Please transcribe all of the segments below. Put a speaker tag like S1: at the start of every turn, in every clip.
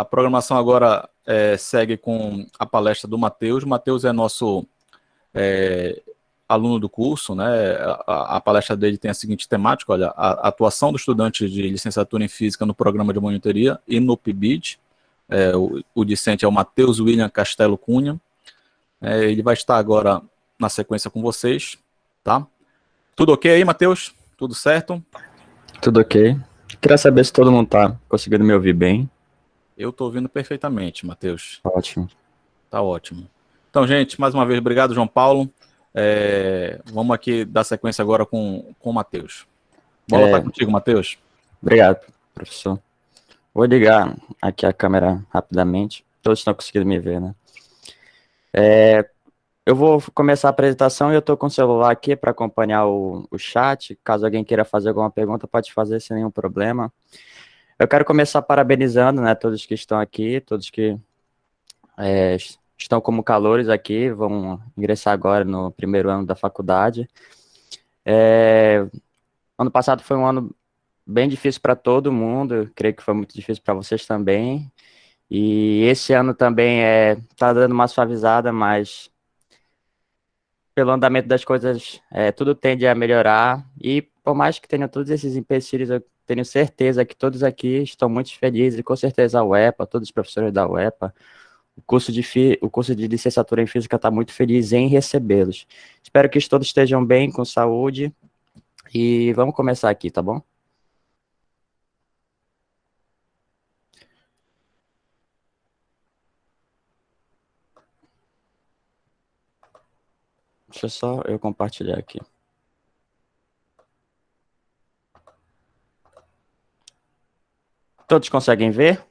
S1: A programação agora segue com a palestra do Matheus. O Matheus é nosso aluno do curso, né? A palestra dele tem a seguinte temática, olha, a atuação do estudante de licenciatura em Física no programa de monitoria e no PIBID. O discente é o Matheus William Castelo Cunha. Ele vai estar agora na sequência com vocês, tá? Tudo ok aí, Matheus? Tudo certo?
S2: Tudo ok. Queria saber se todo mundo tá conseguindo me ouvir bem.
S1: Eu estou ouvindo perfeitamente, Matheus.
S2: Ótimo.
S1: Tá ótimo. Então, gente, mais uma vez, obrigado, João Paulo. Vamos aqui dar sequência agora com o Matheus. Bola tá contigo, Matheus.
S2: Obrigado, professor. Vou ligar aqui a câmera rapidamente. Todos estão conseguindo me ver, né? Eu vou começar a apresentação e eu estou com o celular aqui para acompanhar o chat. Caso alguém queira fazer alguma pergunta, pode fazer sem nenhum problema. Eu quero começar parabenizando, né, todos que estão aqui, todos que estão como calouros aqui, vão ingressar agora no primeiro ano da faculdade. Ano passado foi um ano bem difícil para todo mundo, eu creio que foi muito difícil para vocês também. E esse ano também está dando uma suavizada, mas pelo andamento das coisas, tudo tende a melhorar. E por mais que tenha todos esses empecilhos, eu tenho certeza que todos aqui estão muito felizes, e com certeza a UEPA, todos os professores da UEPA, o curso de licenciatura em Física está muito feliz em recebê-los. Espero que todos estejam bem, com saúde, e vamos começar aqui, tá bom? Deixa só eu compartilhar aqui. Todos conseguem ver?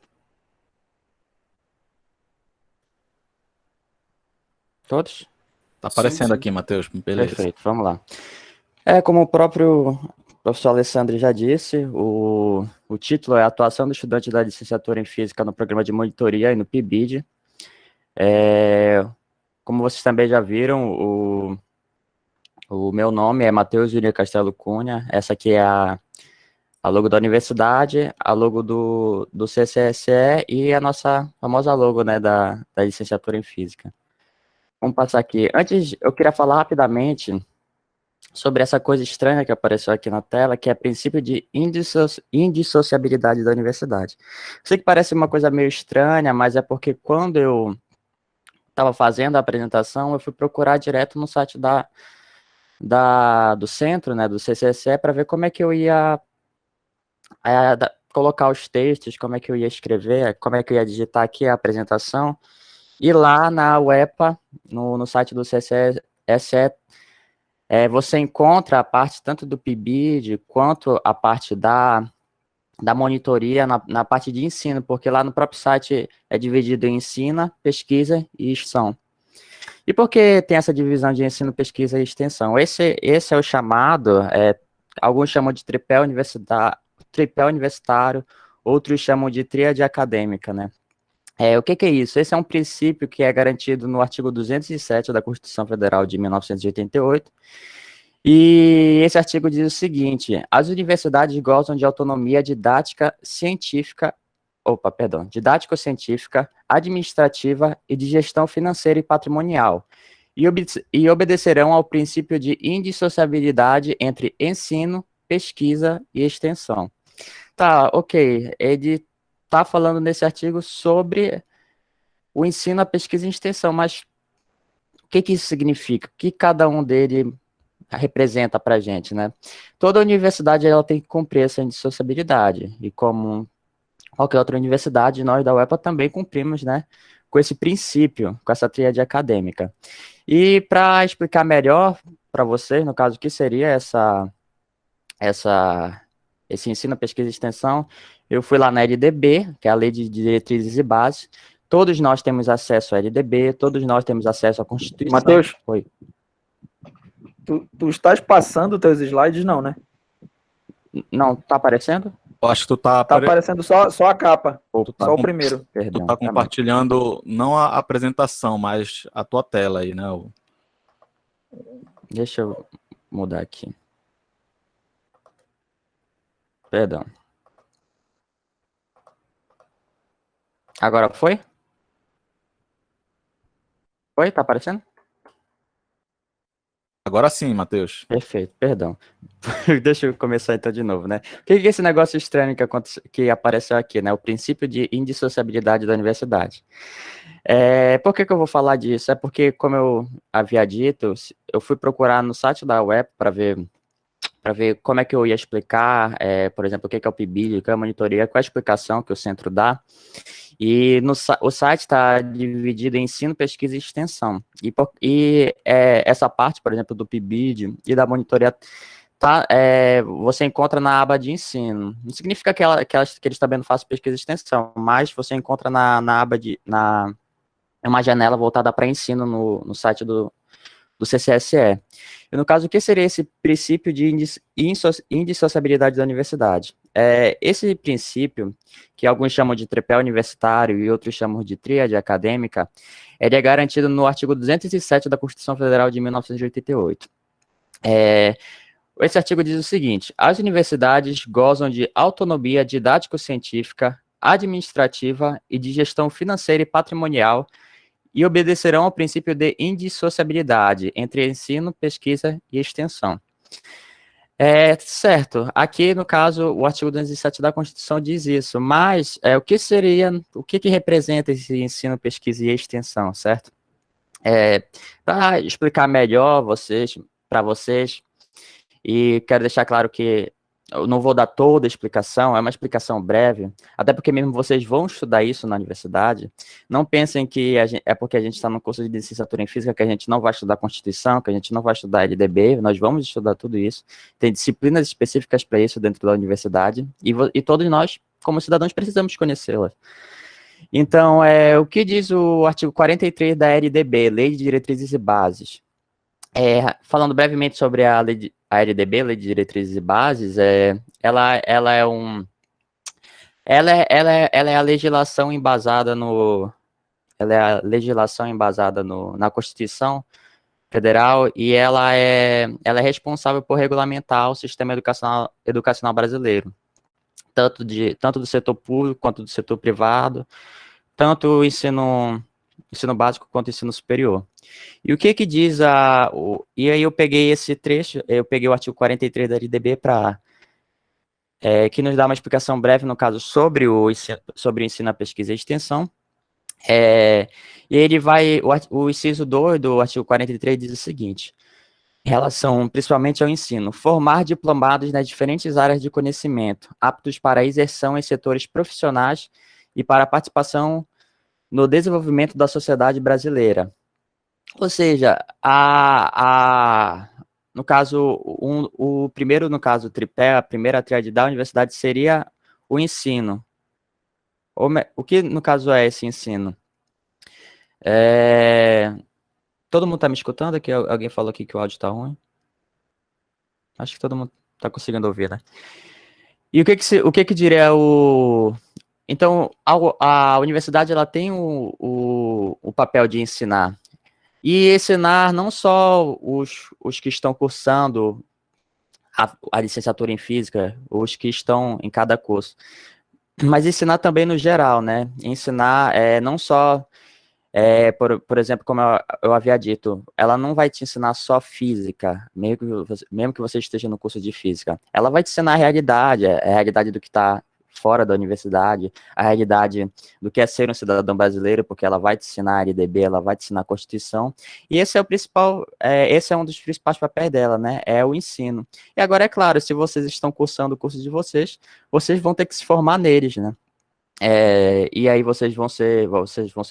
S2: Todos?
S1: Tá aparecendo
S3: Sim.
S1: aqui, Matheus. Beleza.
S2: Perfeito, vamos lá. Como o próprio professor Alessandro já disse, o título é Atuação do Estudante da Licenciatura em Física no Programa de Monitoria e no PIBID. Como vocês também já viram, o meu nome é Matheus Júnior Castelo Cunha, essa aqui é a logo da universidade, a logo do CCSE e a nossa famosa logo, né, da licenciatura em Física. Vamos passar aqui. Antes, eu queria falar rapidamente sobre essa coisa estranha que apareceu aqui na tela, que é o princípio de indissociabilidade da universidade. Sei que parece uma coisa meio estranha, mas é porque quando eu estava fazendo a apresentação, eu fui procurar direto no site do centro, né, do CCSE, para ver como é que eu ia colocar os textos, como é que eu ia escrever, como é que eu ia digitar aqui a apresentação. E lá na UEPA, no site do CCSE, você encontra a parte tanto do PIBID quanto a parte da monitoria na parte de ensino, porque lá no próprio site é dividido em ensino, pesquisa e extensão. E por que tem essa divisão de ensino, pesquisa e extensão? Esse é o chamado, alguns chamam de tripé universitário, outros chamam de tríade acadêmica, né? O que é isso? Esse é um princípio que é garantido no artigo 207 da Constituição Federal de 1988, e esse artigo diz o seguinte: as universidades gozam de autonomia didático-científica, administrativa e de gestão financeira e patrimonial, e obedecerão ao princípio de indissociabilidade entre ensino, pesquisa e extensão. Tá, ok. Ele está falando nesse artigo sobre o ensino, a pesquisa e extensão, mas o que isso significa? O que cada um dele representa para a gente, né? Toda universidade ela tem que cumprir essa indissociabilidade, e como qualquer outra universidade, nós da UEPA também cumprimos, né, com esse princípio, com essa tríade acadêmica. E para explicar melhor para vocês, no caso, o que seria esse ensino, pesquisa e extensão, eu fui lá na LDB, que é a Lei de Diretrizes e Bases. Todos nós temos acesso à LDB, todos nós temos acesso à Constituição.
S3: Matheus?
S2: Oi.
S3: Tu estás passando teus slides, não, né?
S2: Não, tá aparecendo?
S1: Eu acho que tu tá
S3: aparecendo só a capa,
S2: Opa,
S3: só o primeiro.
S2: Perdão.
S1: Tu tá compartilhando não a apresentação, mas a tua tela aí, né?
S2: Deixa eu mudar aqui. Perdão. Agora foi? Foi? Tá aparecendo?
S1: Agora sim, Matheus.
S2: Perfeito, perdão. Deixa eu começar então de novo, né? O que é esse negócio estranho que apareceu aqui, né? O princípio de indissociabilidade da universidade. Por que eu vou falar disso? É porque, como eu havia dito, eu fui procurar no site da UEP para ver como é que eu ia explicar, por exemplo, o que é o PIBID, o que é a monitoria, qual é a explicação que o centro dá. E o site está dividido em ensino, pesquisa e extensão. Essa parte, por exemplo, do PIBID e da monitoria, você encontra na aba de ensino. Não significa que eles também não façam pesquisa e extensão, mas você encontra na aba é uma janela voltada para ensino no site do CCSE. E no caso, o que seria esse princípio de indissociabilidade da universidade? Esse princípio, que alguns chamam de tripé universitário e outros chamam de tríade acadêmica, ele é garantido no artigo 207 da Constituição Federal de 1988. Esse artigo diz o seguinte: as universidades gozam de autonomia didático-científica, administrativa e de gestão financeira e patrimonial e obedecerão ao princípio de indissociabilidade entre ensino, pesquisa e extensão. Certo, aqui no caso o artigo 207 da Constituição diz isso, mas o que representa esse ensino, pesquisa e extensão, certo? Para explicar melhor para vocês, e quero deixar claro que eu não vou dar toda a explicação, é uma explicação breve, até porque mesmo vocês vão estudar isso na universidade. Não pensem que é porque a gente está no curso de licenciatura em física que a gente não vai estudar Constituição, que a gente não vai estudar LDB, nós vamos estudar tudo isso. Tem disciplinas específicas para isso dentro da universidade, e todos nós, como cidadãos, precisamos conhecê-las. Então, o que diz o artigo 43 da LDB, Lei de Diretrizes e Bases? Falando brevemente sobre a LDB, Lei de Diretrizes e Bases, ela é a legislação embasada na Constituição Federal e ela é responsável por regulamentar o sistema educacional brasileiro, tanto do setor público quanto do setor privado, tanto o ensino básico quanto o ensino superior. E o que diz e aí eu peguei esse trecho, eu peguei o artigo 43 da LDB que nos dá uma explicação breve, no caso, sobre o ensino, a pesquisa e a extensão. E ele o inciso 2 do artigo 43 diz o seguinte: em relação principalmente ao ensino, formar diplomados nas diferentes áreas de conhecimento, aptos para a inserção em setores profissionais e para a participação no desenvolvimento da sociedade brasileira. Ou seja, no caso, o primeiro, no caso, tripé, a primeira tríade da universidade seria o ensino. O que, no caso, é esse ensino? Todo mundo está me escutando? Aqui, alguém falou aqui que o áudio está ruim. Acho que todo mundo está conseguindo ouvir, né? E o que diria o... Então, a universidade ela tem o papel de ensinar. E ensinar não só os que estão cursando a licenciatura em física, os que estão em cada curso, mas ensinar também no geral, né? Ensinar não só, por exemplo, como eu havia dito, ela não vai te ensinar só física, mesmo que você esteja no curso de física. Ela vai te ensinar a realidade do que está fora da universidade, a realidade do que é ser um cidadão brasileiro, porque ela vai te ensinar a LDB, ela vai te ensinar a Constituição, e esse é um dos principais papéis dela, né, é o ensino. E agora, é claro, se vocês estão cursando o curso de vocês vão ter que se formar neles, né, e aí vocês vão ser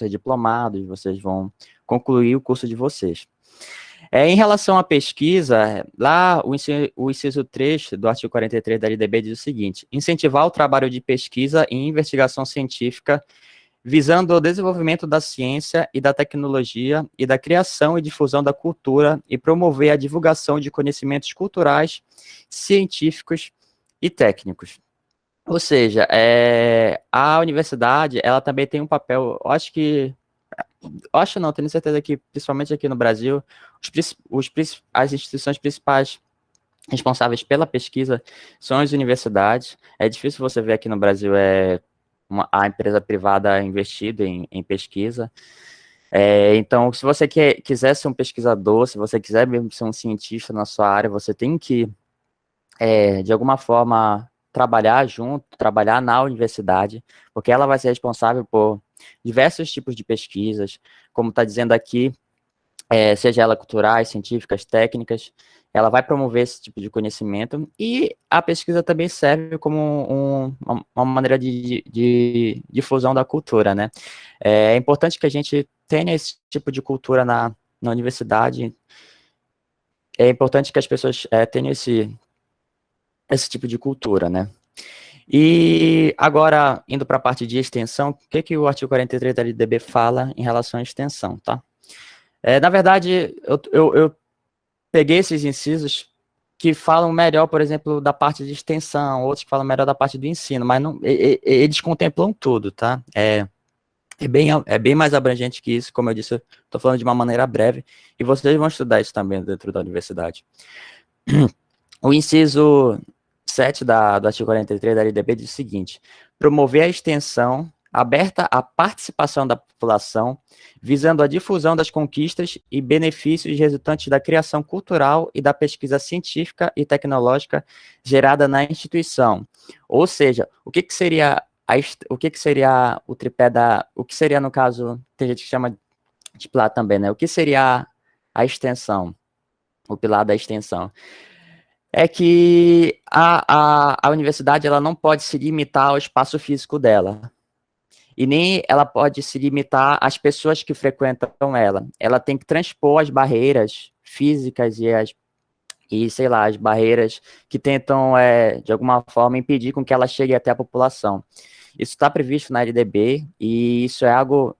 S2: diplomados, vocês vão concluir o curso de vocês. Em relação à pesquisa, lá o inciso 3 do artigo 43 da LDB diz o seguinte: incentivar o trabalho de pesquisa e investigação científica visando o desenvolvimento da ciência e da tecnologia e da criação e difusão da cultura e promover a divulgação de conhecimentos culturais, científicos e técnicos. Ou seja, a universidade, ela também tem um papel, tenho certeza que, principalmente aqui no Brasil, as instituições principais responsáveis pela pesquisa são as universidades. É difícil você ver aqui no Brasil a empresa privada investido em pesquisa. Então, se você quiser ser um pesquisador, se você quiser mesmo ser um cientista na sua área, você tem que, de alguma forma, trabalhar junto, trabalhar na universidade, porque ela vai ser responsável por diversos tipos de pesquisas, como está dizendo aqui, seja ela culturais, científicas, técnicas, ela vai promover esse tipo de conhecimento, e a pesquisa também serve como uma maneira de difusão da cultura, né? É importante que a gente tenha esse tipo de cultura na universidade, é importante que as pessoas tenham esse tipo de cultura, né? E agora, indo para a parte de extensão, o que o artigo 43 da LDB fala em relação à extensão, tá? Na verdade, eu peguei esses incisos que falam melhor, por exemplo, da parte de extensão, outros que falam melhor da parte do ensino, mas não, eles contemplam tudo, tá? É bem mais abrangente que isso, como eu disse, eu estou falando de uma maneira breve, e vocês vão estudar isso também dentro da universidade. O inciso 7 do artigo 43 da LDB diz o seguinte: promover a extensão aberta à participação da população, visando a difusão das conquistas e benefícios resultantes da criação cultural e da pesquisa científica e tecnológica gerada na instituição. Ou seja, o que seria o tripé o que seria, no caso, tem gente que chama de pilar também, né? O que seria a extensão? O pilar da extensão é que a universidade ela não pode se limitar ao espaço físico dela, e nem ela pode se limitar às pessoas que frequentam ela. Ela tem que transpor as barreiras físicas sei lá, as barreiras que tentam, de alguma forma, impedir com que ela chegue até a população. Isso está previsto na LDB, e isso é algo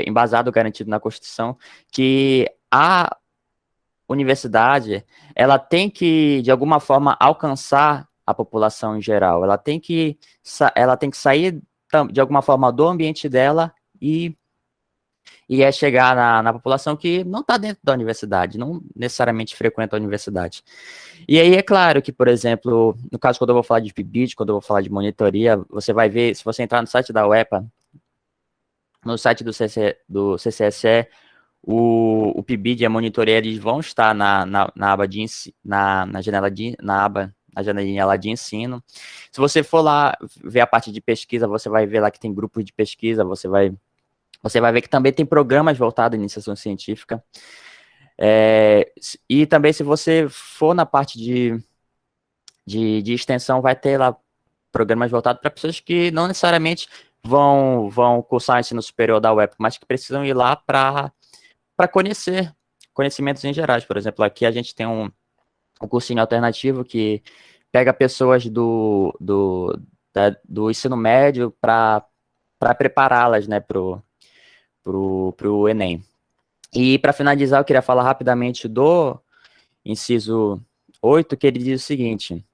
S2: embasado, garantido na Constituição, que a universidade, ela tem que, de alguma forma, alcançar a população em geral. Ela tem que sair, de alguma forma, do ambiente dela e chegar na população que não está dentro da universidade, não necessariamente frequenta a universidade. E aí é claro que, por exemplo, no caso, quando eu vou falar de PIBID, quando eu vou falar de monitoria, você vai ver, se você entrar no site da UEPA, no site do CCSE, o PIBID e a monitoria, eles vão estar na aba na janelinha lá de ensino. Se você for lá ver a parte de pesquisa, você vai ver lá que tem grupos de pesquisa, você vai ver que também tem programas voltados à iniciação científica. E também, se você for na parte de extensão, vai ter lá programas voltados para pessoas que não necessariamente vão cursar o ensino superior da UEP, mas que precisam ir lá para conhecer conhecimentos em gerais. Por exemplo, aqui a gente tem um cursinho alternativo que pega pessoas do ensino médio para prepará-las, né, pro Enem. E para finalizar, eu queria falar rapidamente do inciso 8, que ele diz o seguinte: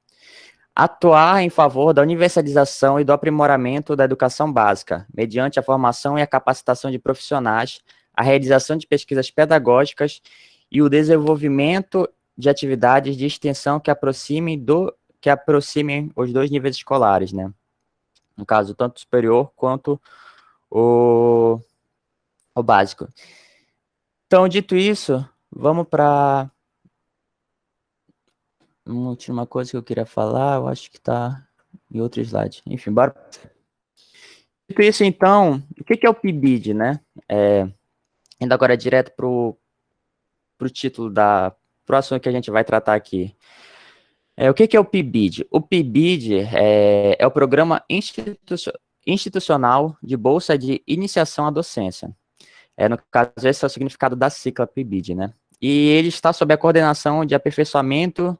S2: atuar em favor da universalização e do aprimoramento da educação básica, mediante a formação e a capacitação de profissionais, a realização de pesquisas pedagógicas e o desenvolvimento de atividades de extensão que aproximem os dois níveis escolares, né? No caso, tanto o superior quanto o básico. Então, dito isso, vamos para uma última coisa que eu queria falar, eu acho que está em outro slide. Enfim, bora. Dito isso, então, o que é o PIBID, né? Indo agora direto para o título pro assunto que a gente vai tratar aqui. O que é o PIBID? O PIBID é o Programa Institucional de Bolsa de Iniciação à Docência. No caso, esse é o significado da sigla PIBID, né? E ele está sob a coordenação de aperfeiçoamento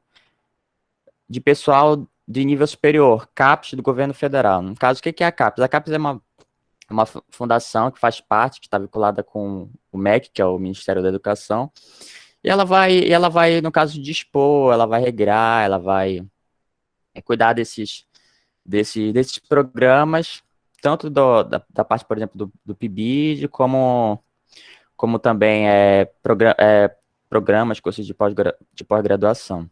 S2: de pessoal de nível superior, CAPES, do governo federal. No caso, o que é a CAPES? A CAPES é uma fundação que faz parte, que está vinculada com o MEC, que é o Ministério da Educação, e ela vai, no caso, dispor, ela vai regrar, ela vai cuidar desses programas, tanto da parte, por exemplo, do PIBID, como também programas, cursos de pós-graduação.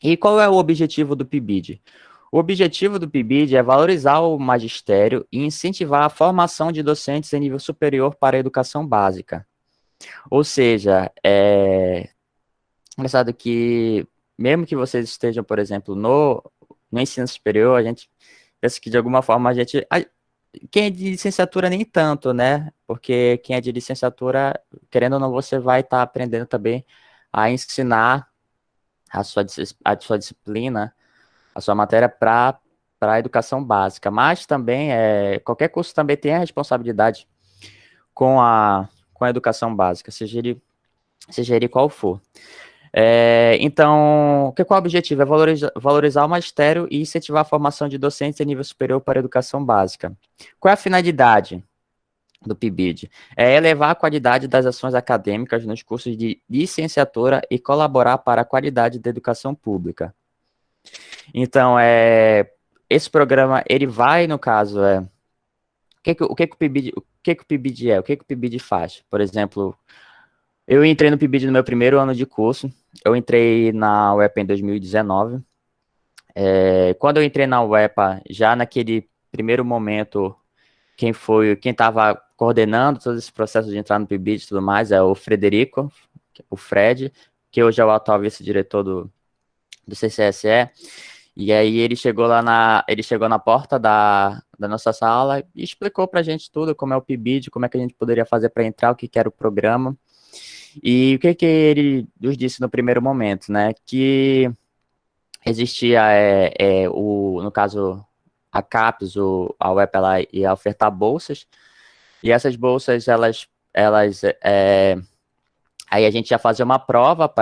S2: E qual é o objetivo do PIBID? O objetivo do PIBID é valorizar o magistério e incentivar a formação de docentes em nível superior para a educação básica. Ou seja, engraçado que, mesmo que vocês estejam, por exemplo, no ensino superior, a gente pensa que, de alguma forma, quem é de licenciatura nem tanto, né? Porque quem é de licenciatura, querendo ou não, você vai estar aprendendo também a ensinar a sua disciplina, a sua matéria para a educação básica. Mas também, qualquer curso também tem a responsabilidade com a educação básica, seja ele qual for. Então, qual é o objetivo? É valorizar o magistério e incentivar a formação de docentes em nível superior para a educação básica. Qual é a finalidade do PIBID? É elevar a qualidade das ações acadêmicas nos cursos de licenciatura e colaborar para a qualidade da educação pública. Então, esse programa, ele vai, no caso, o que o PIBID é? O que o PIBID faz? Por exemplo, eu entrei no PIBID no meu primeiro ano de curso. Eu entrei na UEPA em 2019. Quando eu entrei na UEPA, já naquele primeiro momento, quem estava coordenando todo esse processo de entrar no PIBID e tudo mais é o Frederico, o Fred, que hoje é o atual vice-diretor do CCSE. E aí ele chegou na porta da nossa sala e explicou pra gente tudo, como é o PIBID, como é que a gente poderia fazer para entrar, o que era o programa. E o que ele nos disse no primeiro momento, né? Que existia, no caso, a CAPES, a UEP, ela ia ofertar bolsas, e essas bolsas, aí a gente ia fazer uma prova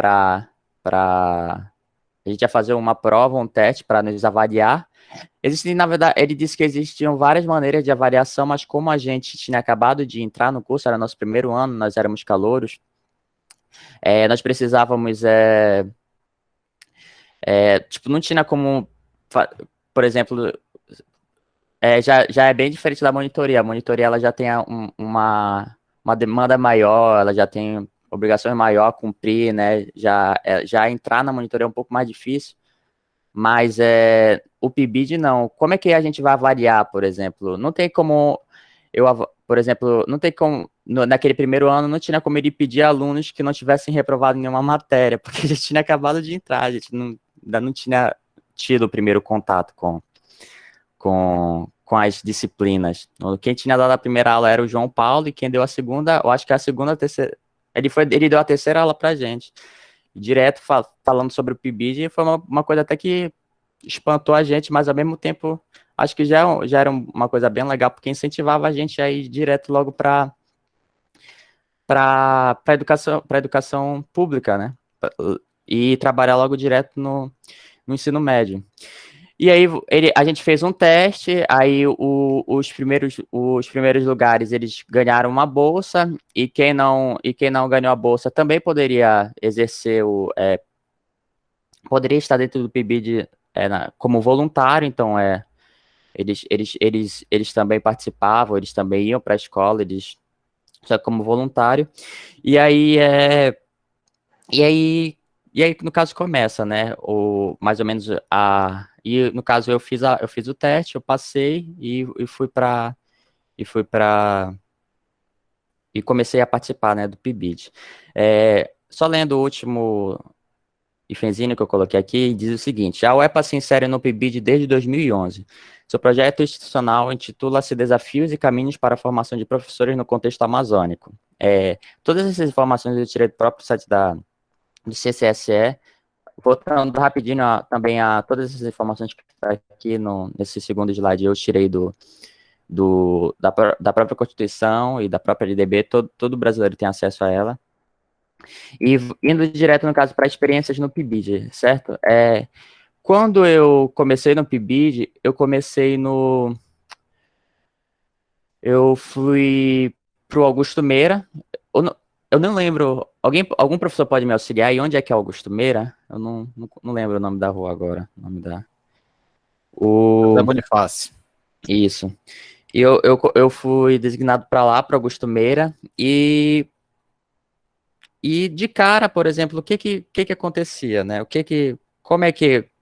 S2: a gente ia fazer uma prova, um teste para nos avaliar. Na verdade, ele disse que existiam várias maneiras de avaliação, mas como a gente tinha acabado de entrar no curso, era nosso primeiro ano, nós éramos calouros, nós precisávamos, tipo, não tinha como, por exemplo, já é bem diferente da monitoria. A monitoria, ela já tem uma demanda maior, ela já tem obrigações maior a cumprir, né? Já entrar na monitoria é um pouco mais difícil, mas o PIBID não. Como é que a gente vai avaliar, por exemplo? Não tem como por exemplo, não tem como, naquele primeiro ano, não tinha como ele pedir alunos que não tivessem reprovado nenhuma matéria, porque a gente tinha acabado de entrar, a gente ainda não tinha tido o primeiro contato com as disciplinas. Quem tinha dado a primeira aula era o João Paulo, e quem deu a segunda, eu acho que a segunda, a terceira, ele deu a terceira aula pra gente, direto falando sobre o PIBID, e foi uma coisa até que espantou a gente, mas ao mesmo tempo, acho que já era uma coisa bem legal, porque incentivava a gente a ir direto logo para educação pública, né? E trabalhar logo direto no ensino médio. E aí a gente fez um teste, aí os primeiros lugares eles ganharam uma bolsa, e quem não ganhou a bolsa também poderia exercer poderia estar dentro do PIBID como voluntário. Então eles também participavam, eles também iam para a escola, eles só como voluntário. E aí no caso começa, né? Mais ou menos e no caso eu fiz o teste, eu passei e comecei a participar, né, do PIBID. Só lendo o último ifenzinho que eu coloquei aqui, diz o seguinte: a UEPA se insere no PIBID desde 2011. Seu projeto institucional intitula-se Desafios e Caminhos para a Formação de Professores no Contexto Amazônico. Todas essas informações eu tirei do próprio site do CCSE, voltando rapidinho também a todas essas informações que está aqui nesse segundo slide, eu tirei da própria Constituição e da própria LDB, todo brasileiro tem acesso a ela. E indo direto, no caso, para experiências no PIBID, certo? Quando eu comecei no PIBID, eu fui pro Augusto Meira. Eu não lembro. Algum professor pode me auxiliar? E onde é que é Augusto Meira? Eu não lembro o nome da rua agora. O nome da.
S1: José Bonifácio.
S2: Isso. E eu fui designado para lá, para Augusto Meira, e de cara, por exemplo, o que acontecia, né?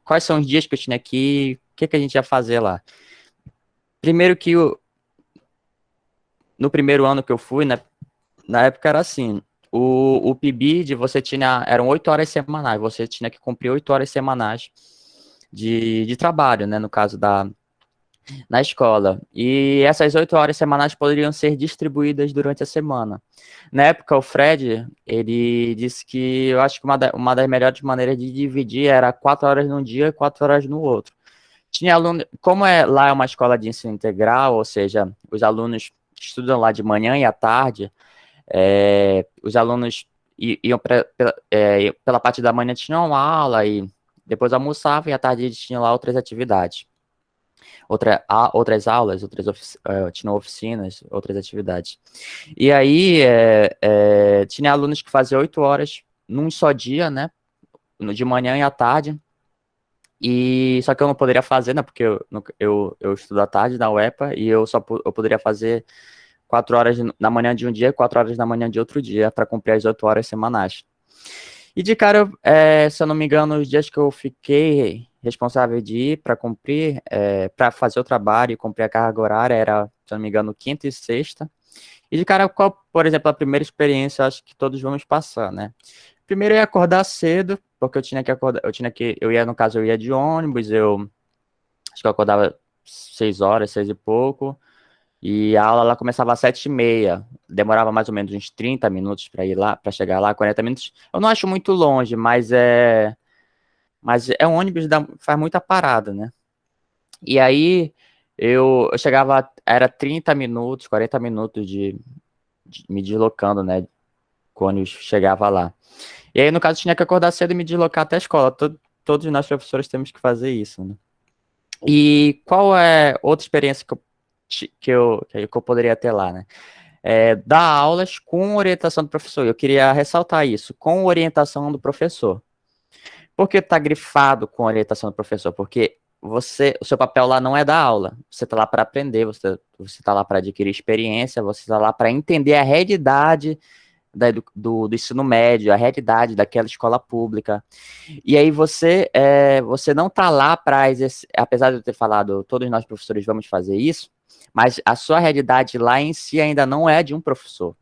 S2: Quais são os dias que eu tinha que ir, que a gente ia fazer lá? Primeiro que no primeiro ano que eu fui, né, na época era assim, o PIBID, eram 8 horas semanais, você tinha que cumprir 8 horas semanais de trabalho, né, no caso na escola. E essas 8 horas semanais poderiam ser distribuídas durante a semana. Na época, o Fred, ele disse que eu acho que uma das melhores maneiras de dividir era 4 horas num dia e 4 horas no outro. Tinha aluno, como lá é uma escola de ensino integral, ou seja, os alunos estudam lá de manhã e à tarde, os alunos iam pela parte da manhã tinham uma aula e depois almoçavam e à tarde eles tinham lá outras atividades. Outras aulas, tinham oficinas, outras atividades. E aí, tinha alunos que faziam 8 horas num só dia, né, de manhã e à tarde, e só que eu não poderia fazer, né, porque eu estudo à tarde na UEPA, e eu poderia fazer 4 horas na manhã de um dia e 4 horas na manhã de outro dia, para cumprir as 8 horas semanais. E de cara, se eu não me engano, os dias que eu fiquei responsável de ir para cumprir, para fazer o trabalho e cumprir a carga horária, era, se eu não me engano, quinta e sexta. E de cara, qual, por exemplo, a primeira experiência, eu acho que todos vamos passar, né? Primeiro eu ia acordar cedo, porque eu tinha que acordar, no caso, eu ia de ônibus, acho que eu acordava 6 horas, 6 e pouco, e a aula lá começava às 7h30, demorava mais ou menos uns 30 minutos para ir lá, para chegar lá, 40 minutos. Eu não acho muito longe, mas é um ônibus, faz muita parada, né? E aí eu chegava, era 30 minutos, 40 minutos de me deslocando, né? Quando eu chegava lá. E aí, no caso, tinha que acordar cedo e me deslocar até a escola. Todos nós professores temos que fazer isso, né? E qual é outra experiência que eu poderia ter lá, né? Dar aulas com orientação do professor. Eu queria ressaltar isso, com orientação do professor. Por que está grifado com orientação do professor? Porque o seu papel lá não é dar aula. Você está lá para aprender, você está lá para adquirir experiência, você está lá para entender a realidade do ensino médio, a realidade daquela escola pública. E aí você não está lá para exercer, apesar de eu ter falado, todos nós professores vamos fazer isso, mas a sua realidade lá em si ainda não é de um professor,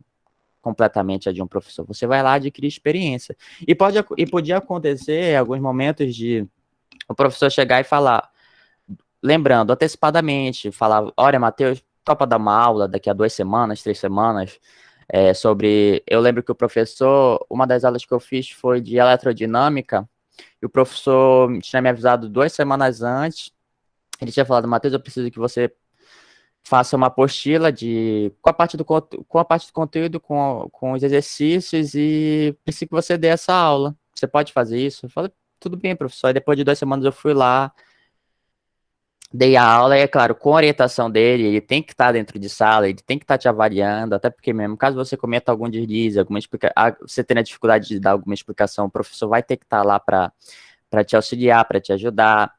S2: completamente é de um professor. Você vai lá adquirir experiência. E podia acontecer em alguns momentos de o professor chegar e falar, lembrando antecipadamente, falar, olha, Matheus, topa dar uma aula daqui a 2 semanas, 3 semanas, eu lembro que o professor, uma das aulas que eu fiz foi de eletrodinâmica, e o professor tinha me avisado 2 semanas antes, ele tinha falado, Matheus, eu preciso que você faça uma apostila com a parte do conteúdo, com os exercícios, e preciso que você dê essa aula. Você pode fazer isso? Eu falei, tudo bem, professor. E depois de 2 semanas eu fui lá, dei a aula, e é claro, com a orientação dele, ele tem que estar dentro de sala, ele tem que estar te avaliando, até porque mesmo, caso você cometa algum deslize, você tenha dificuldade de dar alguma explicação, o professor vai ter que estar lá para te auxiliar, para te ajudar,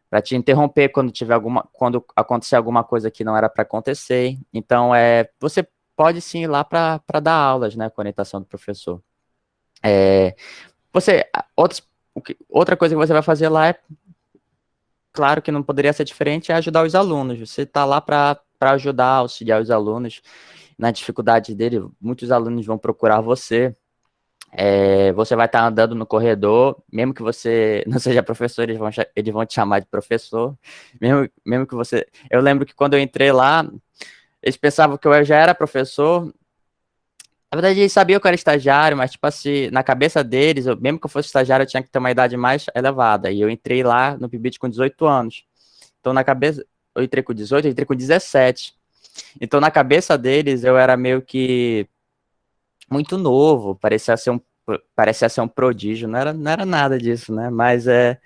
S2: para te interromper quando acontecer alguma coisa que não era para acontecer. Então, você pode sim ir lá para dar aulas, né, com a orientação do professor. Você, outra coisa que você vai fazer lá claro que não poderia ser diferente, é ajudar os alunos. Você está lá para ajudar, auxiliar os alunos na dificuldade dele. Muitos alunos vão procurar você. Você vai estar andando no corredor, mesmo que você não seja professor, eles vão te chamar de professor. Mesmo que você. Eu lembro que quando eu entrei lá, eles pensavam que eu já era professor. Na verdade, eles sabiam que eu era estagiário, mas, tipo assim, na cabeça deles, mesmo que eu fosse estagiário, eu tinha que ter uma idade mais elevada. E eu entrei lá no PIBIT com 18 anos. Então, na cabeça, eu entrei com 18, eu entrei com 17. Então, na cabeça deles, eu era meio que muito novo, parecia ser um prodígio, não era nada disso, né? Mas aí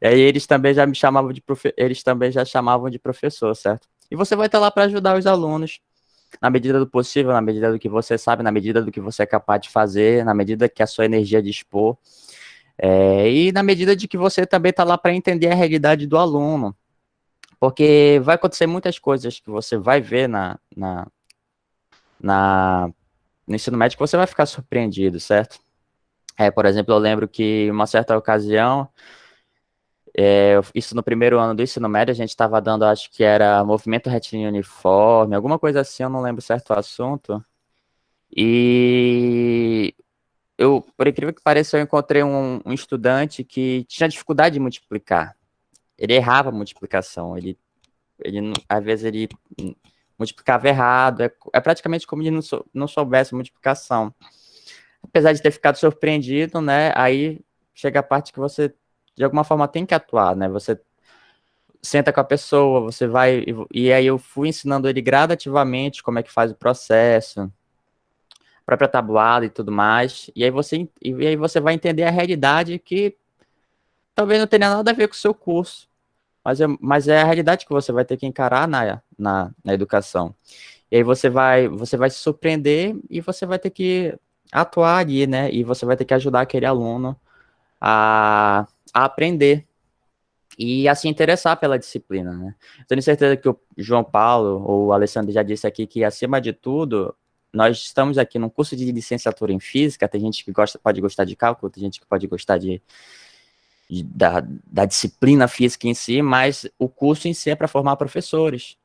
S2: eles também já me chamavam eles também já chamavam de professor, certo? E você vai estar lá para ajudar os alunos na medida do possível, na medida do que você sabe, na medida do que você é capaz de fazer, na medida que a sua energia dispor, e na medida de que você também está lá para entender a realidade do aluno, porque vai acontecer muitas coisas que você vai ver no ensino médio que você vai ficar surpreendido, certo? Por exemplo, eu lembro que em uma certa ocasião, Isso no primeiro ano do ensino médio, a gente estava dando, acho que era movimento retilíneo uniforme, alguma coisa assim, eu não lembro certo o assunto. E por incrível que pareça, eu encontrei um estudante que tinha dificuldade de multiplicar. Ele errava a multiplicação, às vezes ele multiplicava errado, é praticamente como se não soubesse multiplicação. Apesar de ter ficado surpreendido, né, aí chega a parte que você, de alguma forma, tem que atuar, né, você senta com a pessoa, você vai, e aí eu fui ensinando ele gradativamente como é que faz o processo, própria tabuada e tudo mais, e aí você vai entender a realidade que talvez não tenha nada a ver com o seu curso, mas é a realidade que você vai ter que encarar na educação. E aí você vai se surpreender e você vai ter que atuar ali, né? E você vai ter que ajudar aquele aluno a aprender e a se interessar pela disciplina, né? Tenho certeza que o João Paulo ou o Alessandro já disse aqui que, acima de tudo, nós estamos aqui num curso de licenciatura em física, tem gente que pode gostar de cálculo, tem gente que pode gostar da disciplina física em si, mas o curso em si é para formar professores.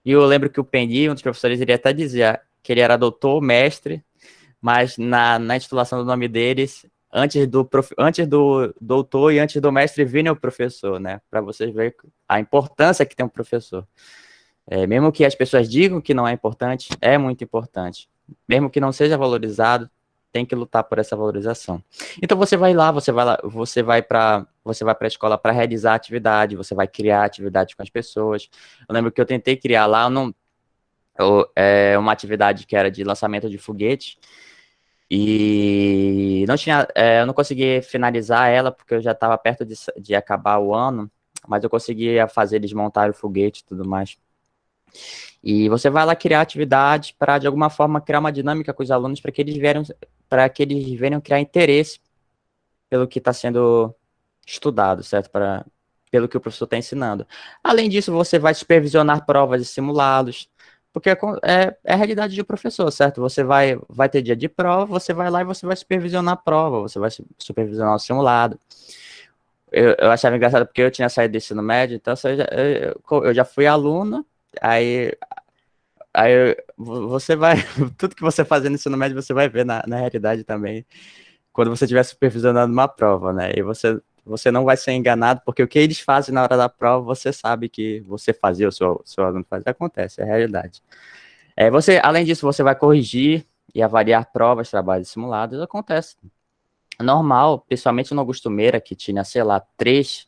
S2: E eu lembro que o Pendi, um dos professores, ele até dizia que ele era doutor, mestre, mas na intitulação do nome deles, antes do doutor e antes do mestre, vinha o professor, né? Para vocês verem a importância que tem um professor. Mesmo que as pessoas digam que não é importante, é muito importante. Mesmo que não seja valorizado, tem que lutar por essa valorização. Então você vai lá, você vai para a escola para realizar atividade, você vai criar atividade com as pessoas. Eu lembro que eu tentei criar lá uma atividade que era de lançamento de foguete e eu não consegui finalizar ela porque eu já estava perto de acabar o ano, mas eu conseguia fazer eles montarem o foguete e tudo mais. E você vai lá criar atividade para, de alguma forma, criar uma dinâmica com os alunos para que eles venham criar interesse pelo que está sendo estudado, certo? Pelo que o professor está ensinando. Além disso, você vai supervisionar provas e simulados, porque é a realidade do professor, certo? Você vai ter dia de prova, você vai lá e você vai supervisionar a prova, você vai supervisionar o simulado. Eu achava engraçado porque eu tinha saído do ensino médio, então eu já fui aluno, aí você vai, tudo que você fazer no ensino médio, você vai ver na realidade também, quando você estiver supervisionando uma prova, né? E você não vai ser enganado, porque o que eles fazem na hora da prova, você sabe que você fazia, o seu aluno fazia, acontece, é a realidade. Além disso, você vai corrigir e avaliar provas, trabalhos simulados, acontece. Normal, principalmente no Augusto Meira, que tinha, sei lá, três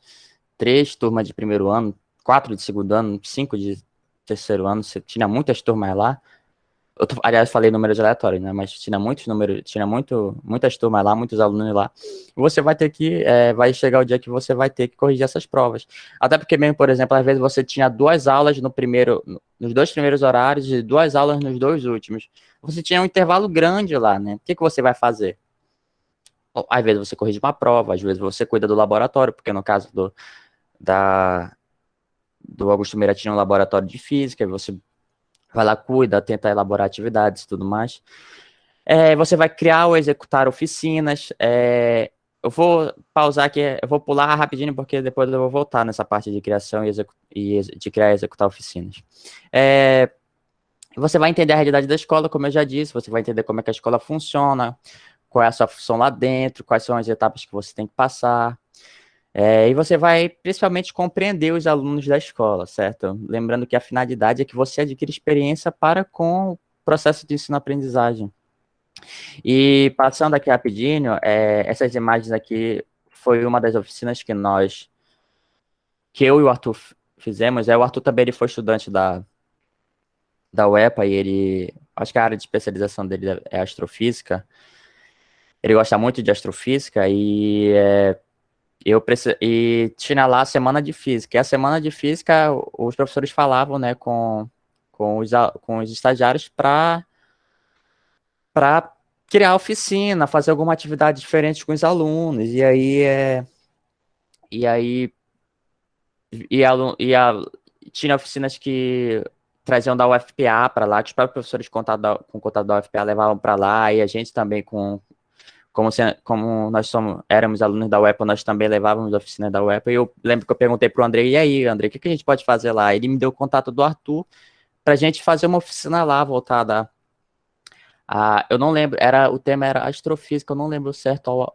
S2: turmas de primeiro ano, 4 de segundo ano, 5 de terceiro ano, você tinha muitas turmas lá. Aliás, falei números aleatórios, né? Mas tinha muitas turmas lá, muitos alunos lá. Você vai ter que, vai chegar o dia que você vai ter que corrigir essas provas. Até porque mesmo, por exemplo, às vezes você tinha 2 aulas nos 2 primeiros horários e 2 aulas nos 2 últimos. Você tinha um intervalo grande lá, né? O que você vai fazer? Às vezes você corrige uma prova, às vezes você cuida do laboratório, porque no caso do Augusto Meira tinha um laboratório de física, você vai lá, cuida, tenta elaborar atividades e tudo mais. Você vai criar ou executar oficinas. Eu vou pausar aqui, eu vou pular rapidinho, porque depois eu vou voltar nessa parte de criação de criar e executar oficinas. Você vai entender a realidade da escola, como eu já disse, você vai entender como é que a escola funciona, qual é a sua função lá dentro, quais são as etapas que você tem que passar. E você vai principalmente compreender os alunos da escola, certo? Lembrando que a finalidade é que você adquira experiência para com o processo de ensino-aprendizagem. E passando aqui rapidinho, essas imagens aqui foi uma das oficinas que eu e o Arthur fizemos. O Arthur também ele foi estudante da UEPA e acho que a área de especialização dele é astrofísica. Ele gosta muito de astrofísica e tinha lá a semana de física. E a semana de física, os professores falavam, né, com os estagiários para criar oficina, fazer alguma atividade diferente com os alunos. E aí tinha oficinas que traziam da UFPA para lá, que os próprios professores com contato da UFPA levavam para lá, e a gente também com como nós éramos alunos da UEPA, nós também levávamos a oficina da UEPA, e eu lembro que eu perguntei para o André, e aí, André, o que a gente pode fazer lá? Ele me deu o contato do Arthur para a gente fazer uma oficina lá, voltada eu não lembro, o tema era astrofísica, eu não lembro certo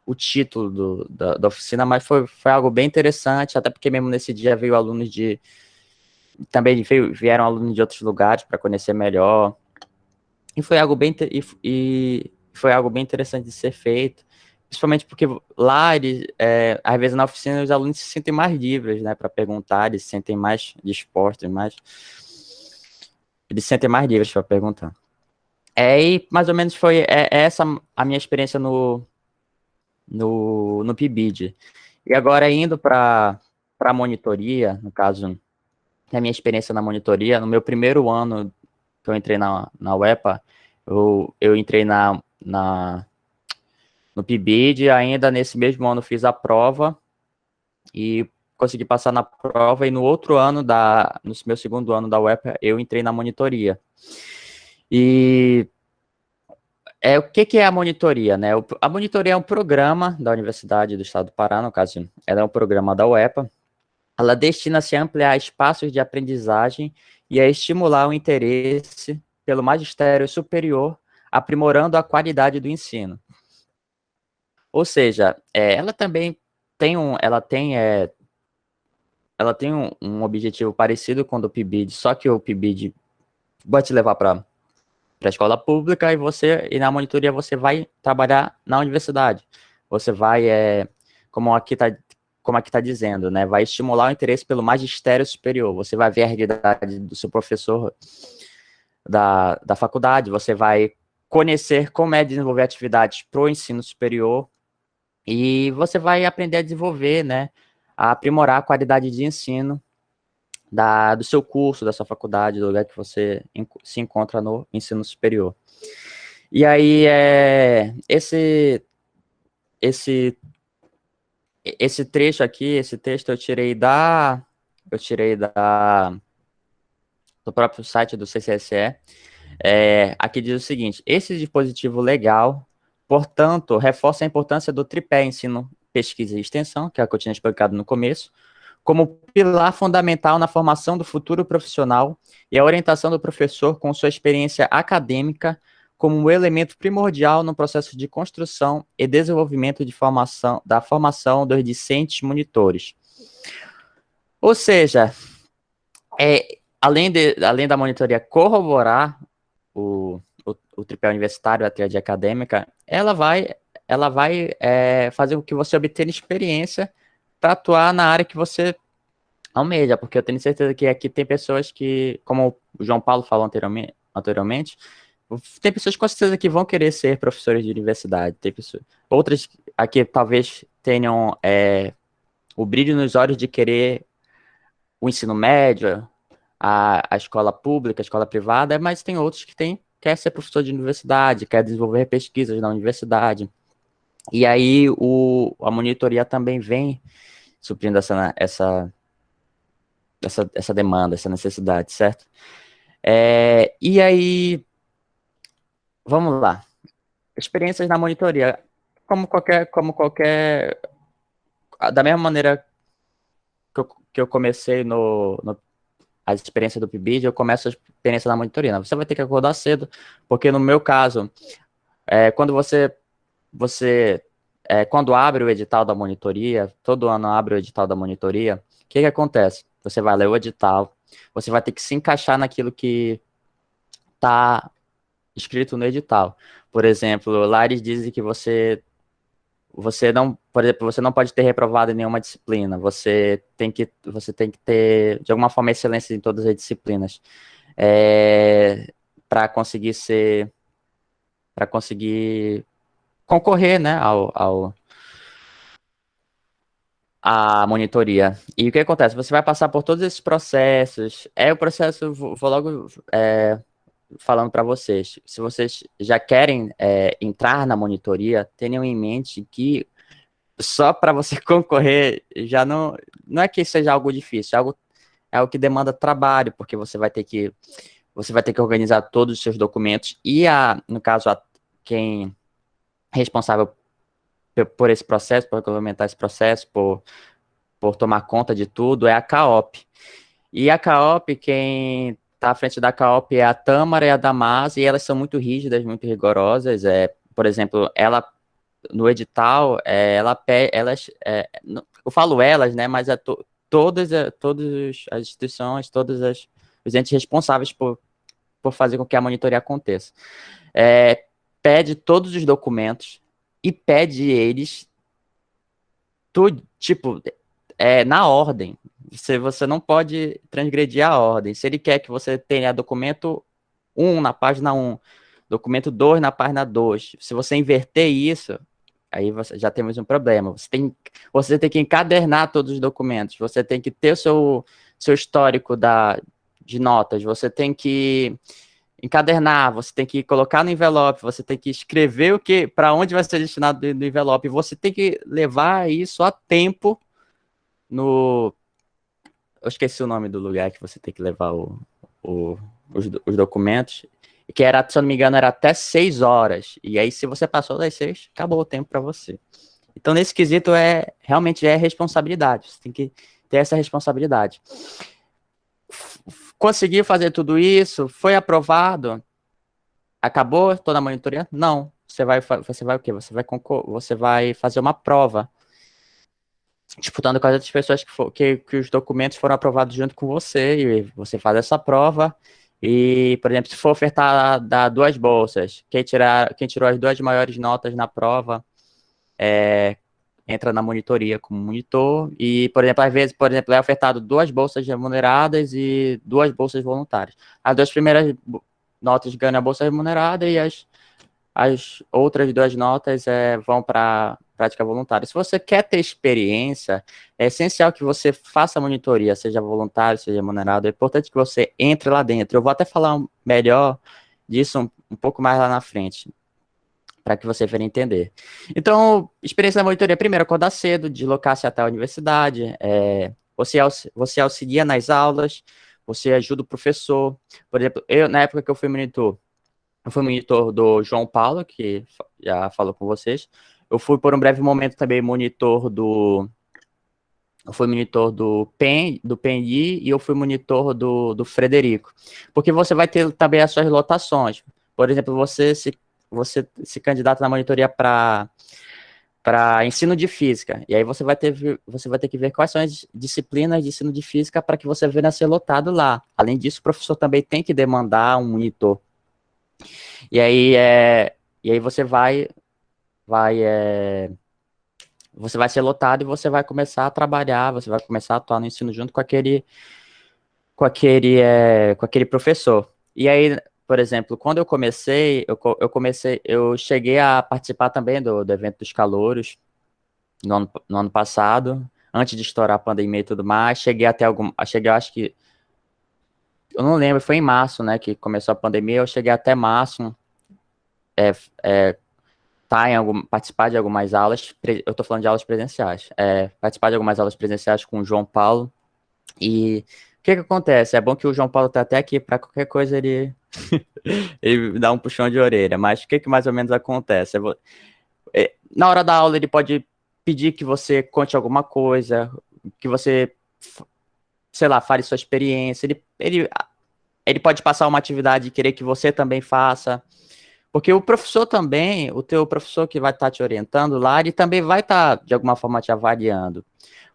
S2: o título da oficina, mas foi algo bem interessante, até porque mesmo nesse dia veio alunos também vieram alunos de outros lugares para conhecer melhor, e foi algo bem foi algo bem interessante de ser feito, principalmente porque lá, às vezes na oficina, os alunos se sentem mais livres, né, para perguntar, eles se sentem mais dispostos, eles se sentem mais livres para perguntar. E mais ou menos foi essa a minha experiência no PIBID. E agora, indo para a monitoria, no caso, a minha experiência na monitoria, no meu primeiro ano que eu entrei na UEPA, eu entrei no PIBID, ainda nesse mesmo ano fiz a prova e consegui passar na prova, e no outro ano, no meu segundo ano da UEPA, eu entrei na monitoria. E o que é a monitoria, né? A monitoria é um programa da Universidade do Estado do Pará, no caso, ela é um programa da UEPA. Ela destina-se a ampliar espaços de aprendizagem e a estimular o interesse pelo magistério superior, aprimorando a qualidade do ensino. Ou seja, ela também tem um objetivo parecido com o do PIBID, só que o PIBID vai te levar para a escola pública e na monitoria você vai trabalhar na universidade. Você vai, como aqui está dizendo, né, vai estimular o interesse pelo magistério superior. Você vai ver a realidade do seu professor da faculdade, você vai conhecer como é desenvolver atividades para o ensino superior e você vai aprender a desenvolver, né, a aprimorar a qualidade de ensino do seu curso, da sua faculdade, do lugar que você se encontra no ensino superior. E aí, esse trecho aqui, esse texto eu tirei do próprio site do CCSE. Aqui diz o seguinte: esse dispositivo legal, portanto, reforça a importância do tripé ensino, pesquisa e extensão, que é o que eu tinha explicado no começo, como pilar fundamental na formação do futuro profissional e a orientação do professor com sua experiência acadêmica como um elemento primordial no processo de construção e desenvolvimento da formação dos discentes monitores. Ou seja, além da monitoria corroborar o tripé universitário, a tríade acadêmica, ela vai fazer com que você obtenha experiência para atuar na área que você almeja, porque eu tenho certeza que aqui tem pessoas que, como o João Paulo falou anteriormente, tem pessoas com certeza que vão querer ser professores de universidade, outras aqui talvez tenham o brilho nos olhos de querer o ensino médio, a escola pública, a escola privada, mas tem outros que quer ser professor de universidade, quer desenvolver pesquisas na universidade. E aí a monitoria também vem suprindo essa demanda, essa necessidade, certo? E aí, vamos lá. Experiências na monitoria. Como qualquer da mesma maneira que eu comecei a experiência do PIBID, eu começo a experiência na monitoria. Você vai ter que acordar cedo, porque no meu caso, quando quando abre o edital da monitoria, todo ano abre o edital da monitoria, o que acontece? Você vai ler o edital, você vai ter que se encaixar naquilo que está escrito no edital. Por exemplo, lá eles dizem que você não, por exemplo, você não pode ter reprovado em nenhuma disciplina, você tem que ter, de alguma forma, excelência em todas as disciplinas, para conseguir concorrer, né, a monitoria. E o que acontece? Você vai passar por todos esses processos. O processo, vou logo falando para vocês. Se vocês já querem entrar na monitoria, tenham em mente que só para você concorrer já não é que seja algo difícil, é algo que demanda trabalho, porque você vai ter que organizar todos os seus documentos e no caso quem responsável por esse processo, por regulamentar esse processo, por tomar conta de tudo, é a CAOP. E a CAOP, quem está à frente da CAOP é a Tâmara e a Damasa, e elas são muito rígidas, muito rigorosas. Por exemplo, ela, no edital, eu falo elas, né, mas todas as instituições, os entes responsáveis por fazer com que a monitoria aconteça. Pede todos os documentos e pede eles tudo, tipo, na ordem. Você não pode transgredir a ordem. Se ele quer que você tenha documento 1 na página 1, documento 2 na página 2, se você inverter isso, aí já temos um problema. Você tem que encadernar todos os documentos, você tem que ter o seu histórico de notas, você tem que encadernar, você tem que colocar no envelope, você tem que escrever para onde vai ser destinado do envelope, você tem que levar isso a tempo eu esqueci o nome do lugar que você tem que levar os documentos, que era, se eu não me engano, era até 6 horas, e aí se você passou das 6, acabou o tempo para você. Então, nesse quesito, realmente é responsabilidade, você tem que ter essa responsabilidade. Conseguiu fazer tudo isso, foi aprovado, acabou toda a monitoria? Não. Você vai o quê? Você vai fazer uma prova, disputando com as outras pessoas que os documentos foram aprovados junto com você, e você faz essa prova, e, por exemplo, se for ofertar dar 2 bolsas, quem tirou as 2 maiores notas na prova, entra na monitoria como monitor, e, por exemplo, às vezes, é ofertado 2 bolsas remuneradas e 2 bolsas voluntárias. As 2 primeiras notas ganham a bolsa remunerada e as outras 2 notas vão para prática voluntária. Se você quer ter experiência, é essencial que você faça a monitoria, seja voluntário, seja remunerado. É importante que você entre lá dentro. Eu vou até falar melhor disso um pouco mais lá na frente, para que você venha entender. Então, experiência da monitoria, primeiro, acordar cedo, deslocar-se até a universidade, você auxilia nas aulas, você ajuda o professor. Por exemplo, na época que eu fui monitor do João Paulo, que já falou com vocês. Eu fui por um breve momento também monitor do PNI, e eu fui monitor do Frederico. Porque você vai ter também as suas lotações. Por exemplo, você se candidata na monitoria para ensino de física, e aí você vai ter que ver quais são as disciplinas de ensino de física para que você venha a ser lotado lá. Além disso, o professor também tem que demandar um monitor. E aí você vai ser lotado e você vai começar a trabalhar, você vai começar a atuar no ensino junto com aquele professor. E aí, por exemplo, quando eu comecei, eu cheguei a participar também do evento dos calouros no ano passado, antes de estourar a pandemia e tudo mais. Cheguei, acho que, eu não lembro, foi em março, né, que começou a pandemia. Eu cheguei até março, participar de algumas aulas, eu estou falando de aulas presenciais, participar de algumas aulas presenciais com o João Paulo. E o que acontece? É bom que o João Paulo está até aqui, para qualquer coisa ele dá um puxão de orelha, mas o que mais ou menos acontece? Na hora da aula ele pode pedir que você conte alguma coisa, que você, sei lá, fale sua experiência, ele pode passar uma atividade e querer que você também faça. Porque o professor também, o teu professor que vai estar te orientando lá, ele também vai estar, de alguma forma, te avaliando.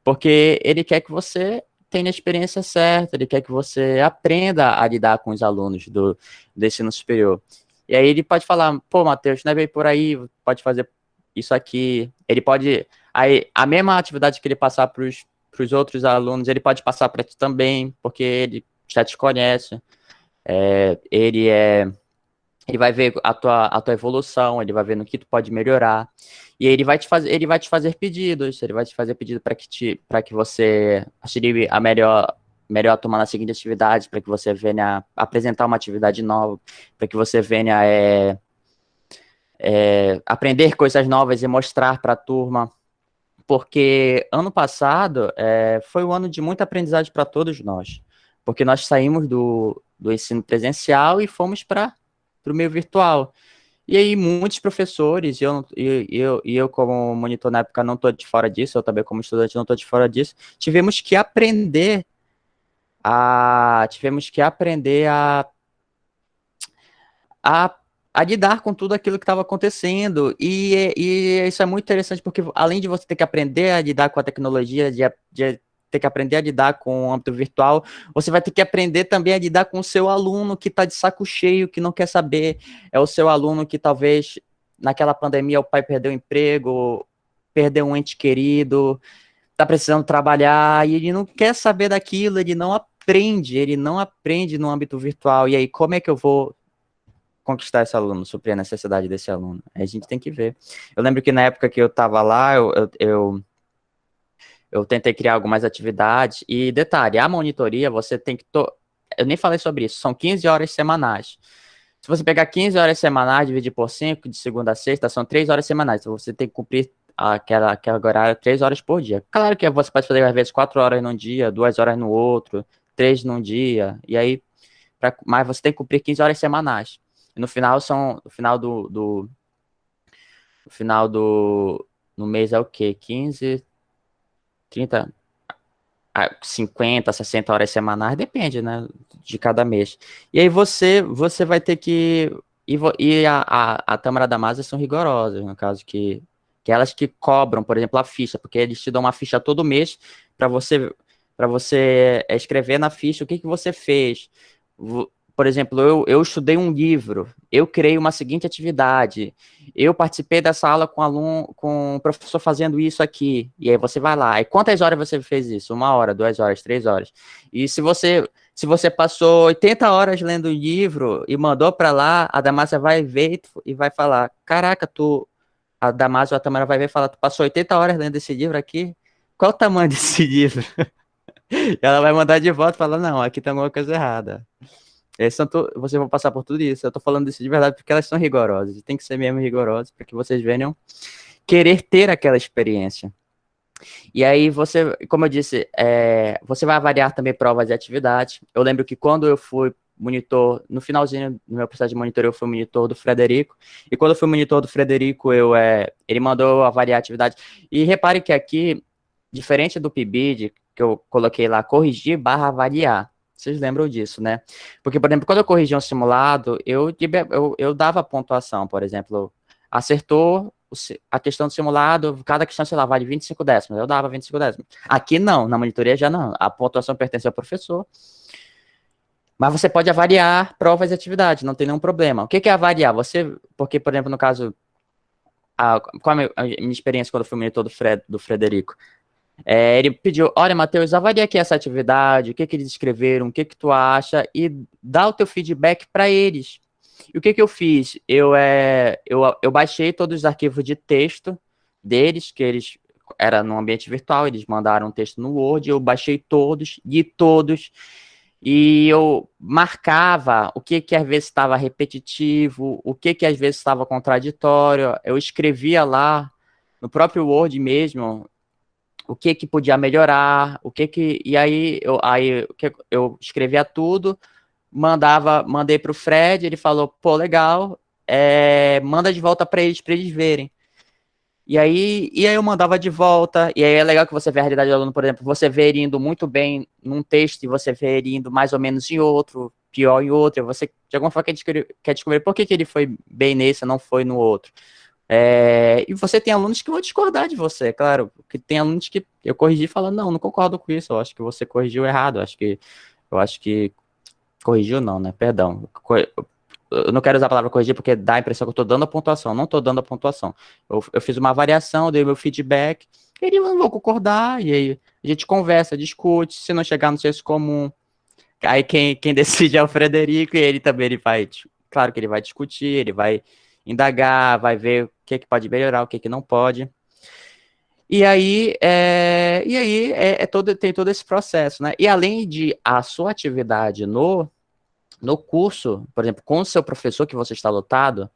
S2: Porque ele quer que você tenha a experiência certa, ele quer que você aprenda a lidar com os alunos do ensino superior. E aí ele pode falar, pô, Matheus, não é bem por aí, pode fazer isso aqui. Ele pode... Aí, a mesma atividade que ele passar para os outros alunos, ele pode passar para ti também, porque ele já te conhece. Ele vai ver a tua evolução, ele vai ver no que tu pode melhorar, e ele vai te fazer pedidos, para que você auxilie a melhor tomar na seguinte atividade, para que você venha apresentar uma atividade nova, para que você venha aprender coisas novas e mostrar para a turma, porque ano passado foi um ano de muita aprendizagem para todos nós, porque nós saímos do ensino presencial e fomos para o meio virtual. E aí muitos professores, eu como monitor na época não estou de fora disso, eu também como estudante não estou de fora disso, tivemos que aprender a, a lidar com tudo aquilo que estava acontecendo. E isso é muito interessante, porque além de você ter que aprender a lidar com a tecnologia, de ter que aprender a lidar com o âmbito virtual, você vai ter que aprender também a lidar com o seu aluno que está de saco cheio, que não quer saber. É o seu aluno que talvez naquela pandemia o pai perdeu o emprego, perdeu um ente querido, está precisando trabalhar e ele não quer saber daquilo, ele não aprende no âmbito virtual. E aí, como é que eu vou conquistar esse aluno, suprir a necessidade desse aluno? A gente tem que ver. Eu lembro que na época que eu estava lá, eu tentei criar algumas atividades, e detalhe, a monitoria, você tem que... Eu nem falei sobre isso, são 15 horas semanais. Se você pegar 15 horas semanais, dividir por 5, de segunda a sexta, são 3 horas semanais, então você tem que cumprir aquela horário 3 horas por dia. Claro que você pode fazer, às vezes, 4 horas num dia, 2 horas no outro, 3 num dia, e aí... mas você tem que cumprir 15 horas semanais. E no final no mês é o quê? 15, 30, 50, 60 horas semanais, depende, né, de cada mês. E aí você vai ter que... E a Tâmara da Masa são rigorosas, no caso que elas que cobram, por exemplo, a ficha, porque eles te dão uma ficha todo mês para você escrever na ficha o que você fez. Por exemplo, eu estudei um livro, eu criei uma seguinte atividade, eu participei dessa aula com aluno, com o professor fazendo isso aqui, e aí você vai lá. E quantas horas você fez isso? 1 hora, 2 horas, 3 horas? E se você passou 80 horas lendo o livro e mandou para lá, a Damásia vai ver e vai falar: caraca, a Damásia ou a Tamara vai ver e falar: tu passou 80 horas lendo esse livro aqui? Qual o tamanho desse livro? E ela vai mandar de volta e falar: não, aqui tem alguma coisa errada. Vocês vão passar por tudo isso. Eu tô falando isso de verdade porque elas são rigorosas. E tem que ser mesmo rigorosas para que vocês venham querer ter aquela experiência. E aí você, como eu disse, você vai avaliar também provas e atividades. Eu lembro que quando eu fui monitor, no finalzinho do meu processo de monitor, eu fui monitor do Frederico. E quando eu fui monitor do Frederico, ele mandou eu avaliar atividade. E repare que aqui, diferente do PIBID, que eu coloquei lá, corrigir/avaliar. Vocês lembram disso, né? Porque, por exemplo, quando eu corrigia um simulado, eu dava pontuação, por exemplo, acertou a questão do simulado, cada questão, sei lá, vale 25 décimos, eu dava 25 décimos. Aqui não, na monitoria já não, a pontuação pertence ao professor, mas você pode avaliar provas e atividades, não tem nenhum problema. O que é avaliar? Porque, por exemplo, no caso, qual a minha experiência quando eu fui monitor do Frederico? Ele pediu: olha, Matheus, avalia aqui essa atividade, o que eles escreveram, o que tu acha, e dá o teu feedback para eles. E o que eu fiz? Eu baixei todos os arquivos de texto deles, que eles era no ambiente virtual, eles mandaram um texto no Word, eu baixei todos, li todos, e eu marcava o que às vezes estava repetitivo, o que às vezes estava contraditório, eu escrevia lá no próprio Word mesmo o que podia melhorar, e aí eu escrevia tudo, mandei para o Fred, ele falou: pô, legal, manda de volta para eles verem. E aí eu mandava de volta, e aí é legal que você vê a realidade do aluno, por exemplo, você vê ele indo muito bem num texto e você vê ele indo mais ou menos em outro, pior em outro, você de alguma forma quer descobrir por que ele foi bem nesse e não foi no outro. E você tem alunos que vão discordar de você, claro, porque tem alunos que eu corrigi falando: não concordo com isso, eu acho que você corrigiu errado, eu acho que corrigiu não, né, perdão, eu não quero usar a palavra corrigir porque dá a impressão que eu estou dando a pontuação, não estou dando a pontuação, eu fiz uma avaliação, dei meu feedback, eles não vão concordar, e aí a gente conversa, discute, se não chegar no senso comum, aí quem decide é o Frederico, e ele também, claro que ele vai discutir, ele vai indagar, vai ver o que pode melhorar, o que não pode. E aí, tem todo esse processo, né? E além de a sua atividade no curso, por exemplo, com o seu professor que você está lotado,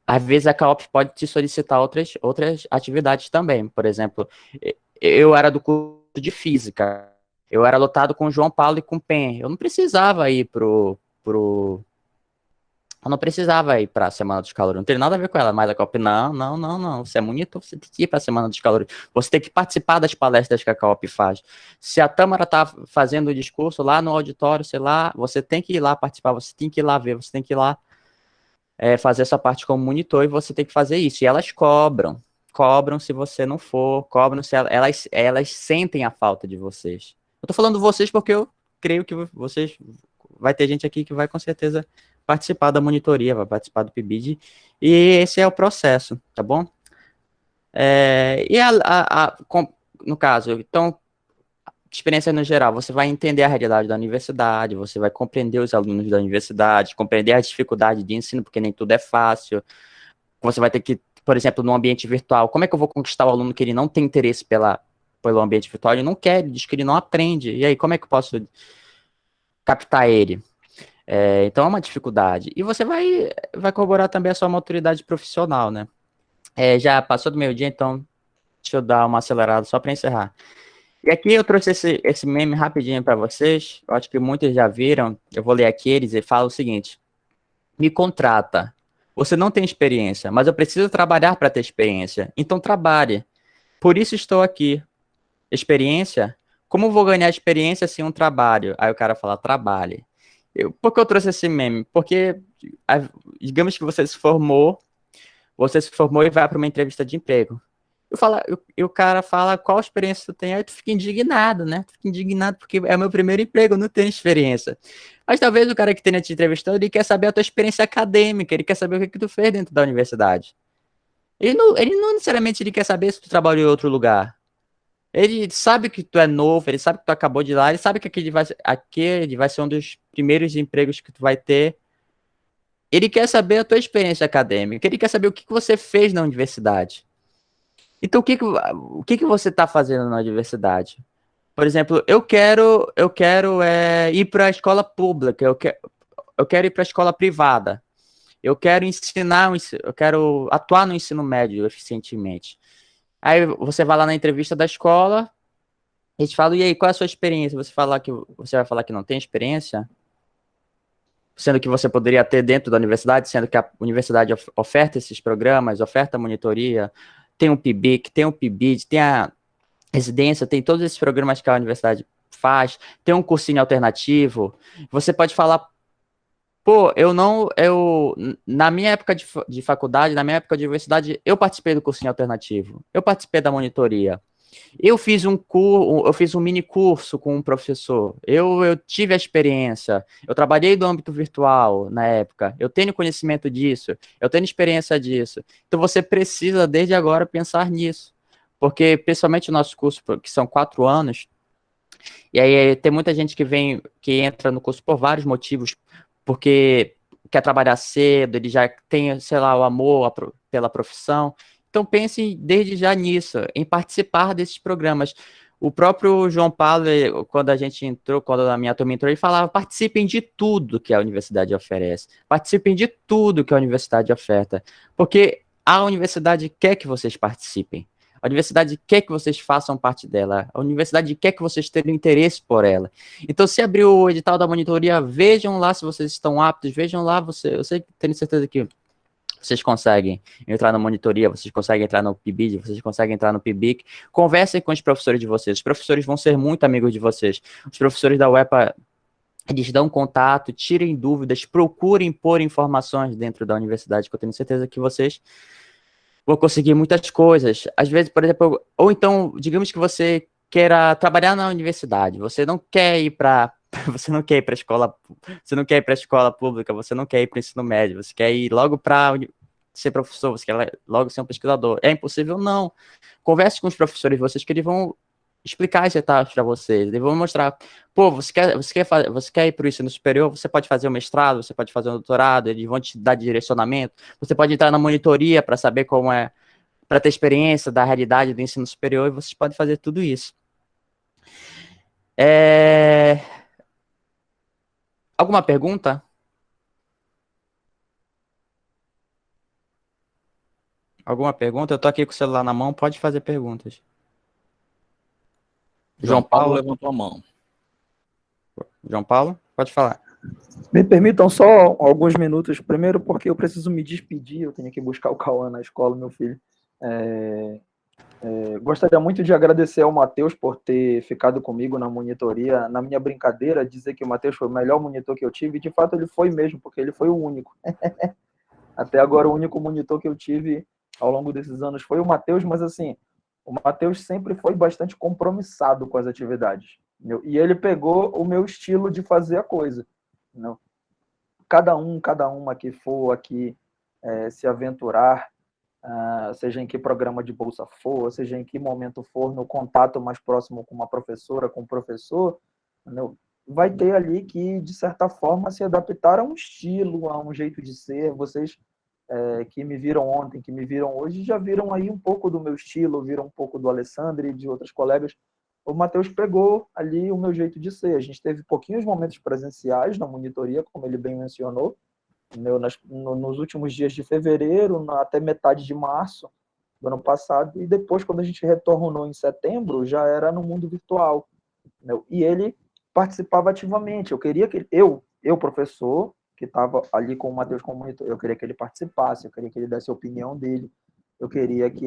S2: às vezes a CAOP pode te solicitar outras atividades também. Por exemplo, eu era do curso de Física, eu era lotado com o João Paulo e com o PEN. Eu não precisava ir Eu não precisava ir para a Semana dos Calouros, não tem nada a ver com ela, mas a COP, não, você é monitor, você tem que ir para a Semana dos Calouros, você tem que participar das palestras que a COP faz. Se a Tâmara está fazendo o discurso lá no auditório, sei lá, você tem que ir lá participar, você tem que ir lá ver, você tem que ir lá fazer essa parte como monitor e você tem que fazer isso. E elas cobram se você não for, cobram se elas sentem a falta de vocês. Eu tô falando vocês porque eu creio que vocês, vai ter gente aqui que vai com certeza participar da monitoria, vai participar do PIBID, e esse é o processo, tá bom? No caso, então, experiência no geral, você vai entender a realidade da universidade, você vai compreender os alunos da universidade, compreender a dificuldade de ensino, porque nem tudo é fácil. Você vai ter que, por exemplo, no ambiente virtual, como é que eu vou conquistar o aluno que ele não tem interesse pelo ambiente virtual, ele não quer, ele diz que ele não aprende, e aí, como é que eu posso captar ele? Então é uma dificuldade. E você vai corroborar também a sua maturidade profissional, né? Já passou do meio-dia, então deixa eu dar uma acelerada só para encerrar. E aqui eu trouxe esse meme rapidinho para vocês, eu acho que muitos já viram, eu vou ler aqui eles e fala o seguinte: me contrata, você não tem experiência, mas eu preciso trabalhar para ter experiência, então trabalhe, por isso estou aqui. Experiência? Como vou ganhar experiência sem um trabalho? Aí o cara fala, trabalhe. Por que eu trouxe esse meme? Porque, digamos que você se formou e vai para uma entrevista de emprego. E o cara fala, qual experiência tu tem? Aí tu fica indignado, né? Tu fica indignado porque é o meu primeiro emprego, eu não tenho experiência. Mas talvez o cara que tenha te entrevistado, ele quer saber a tua experiência acadêmica, ele quer saber o que tu fez dentro da universidade. Ele não necessariamente ele quer saber se tu trabalhou em outro lugar. Ele sabe que tu é novo, ele sabe que tu acabou de ir lá, ele sabe que aquele vai ser um dos primeiros empregos que tu vai ter. Ele quer saber a tua experiência acadêmica, ele quer saber o que você fez na universidade. Então, o que você está fazendo na universidade? Por exemplo, eu quero ir para a escola pública, eu quero ir para a escola privada, eu quero eu quero atuar no ensino médio eficientemente. Aí você vai lá na entrevista da escola, eles falam, e aí, qual é a sua experiência? Você vai falar que não tem experiência? Sendo que você poderia ter dentro da universidade, sendo que a universidade oferta esses programas, oferta monitoria, tem o PIBIC, tem o PIBID, tem a residência, tem todos esses programas que a universidade faz, tem um cursinho alternativo. Você pode falar, pô, na minha época de faculdade, na minha época de universidade, eu participei do cursinho alternativo, eu participei da monitoria. Eu fiz um mini curso com um professor. Eu tive a experiência. Eu trabalhei no âmbito virtual na época. Eu tenho conhecimento disso. Eu tenho experiência disso. Então você precisa desde agora pensar nisso, porque principalmente o nosso curso, que são 4 anos, e aí tem muita gente que entra no curso por vários motivos, porque quer trabalhar cedo, ele já tem, sei lá, o amor pela profissão. Então pense desde já nisso, em participar desses programas. O próprio João Paulo, quando a gente entrou, quando a minha turma entrou, ele falava, participem de tudo que a universidade oferece, participem de tudo que a universidade oferta, porque a universidade quer que vocês participem, a universidade quer que vocês façam parte dela, a universidade quer que vocês tenham interesse por ela. Então, se abrir o edital da monitoria, vejam lá se vocês estão aptos, vejam lá, eu tenho certeza que vocês conseguem entrar na monitoria, vocês conseguem entrar no PIBID, vocês conseguem entrar no PIBIC. Conversem com os professores de vocês. Os professores vão ser muito amigos de vocês. Os professores da UEPA, eles dão contato, tirem dúvidas, procurem pôr informações dentro da universidade, que eu tenho certeza que vocês vão conseguir muitas coisas. Às vezes, por exemplo, ou então, digamos que você queira trabalhar na universidade, você não quer ir para você não quer ir para a escola, você não quer ir para a escola pública, você não quer ir para o ensino médio, você quer ir logo para ser professor, você quer logo ser um pesquisador. É impossível? Não. Converse com os professores de vocês, que eles vão explicar as etapas para vocês, eles vão mostrar, pô, você quer ir para o ensino superior, você pode fazer um mestrado, você pode fazer um doutorado, eles vão te dar direcionamento, você pode entrar na monitoria para saber como é, para ter experiência da realidade do ensino superior, e vocês podem fazer tudo isso. Alguma pergunta? Alguma pergunta? Eu tô aqui com o celular na mão, pode fazer perguntas.
S1: João Paulo levantou a mão.
S2: João Paulo, pode falar.
S3: Me permitam só alguns minutos. Primeiro, porque eu preciso me despedir, eu tenho que buscar o Cauã na escola, meu filho. Gostaria muito de agradecer ao Matheus por ter ficado comigo na monitoria, na minha brincadeira, dizer que o Matheus foi o melhor monitor que eu tive, e de fato ele foi mesmo, porque ele foi o único. Até agora, o único monitor que eu tive ao longo desses anos foi o Matheus, mas assim, o Matheus sempre foi bastante compromissado com as atividades. Entendeu? E ele pegou o meu estilo de fazer a coisa. Entendeu? Cada uma que for aqui se aventurar, seja em que programa de bolsa for, seja em que momento for, no contato mais próximo com uma professora, com um professor, entendeu? Vai ter ali que, de certa forma, se adaptar a um estilo, a um jeito de ser. Vocês que me viram ontem, que me viram hoje, já viram aí um pouco do meu estilo, viram um pouco do Alessandro e de outros colegas. O Matheus pegou ali o meu jeito de ser. A gente teve pouquinhos momentos presenciais na monitoria, como ele bem mencionou, nos últimos dias de fevereiro, até metade de março do ano passado, e depois, quando a gente retornou em setembro, já era no mundo virtual. Entendeu? E ele participava ativamente. Eu queria que eu professor, que estava ali com o Matheus como monitor, eu queria que ele participasse, eu queria que ele desse a opinião dele, eu queria que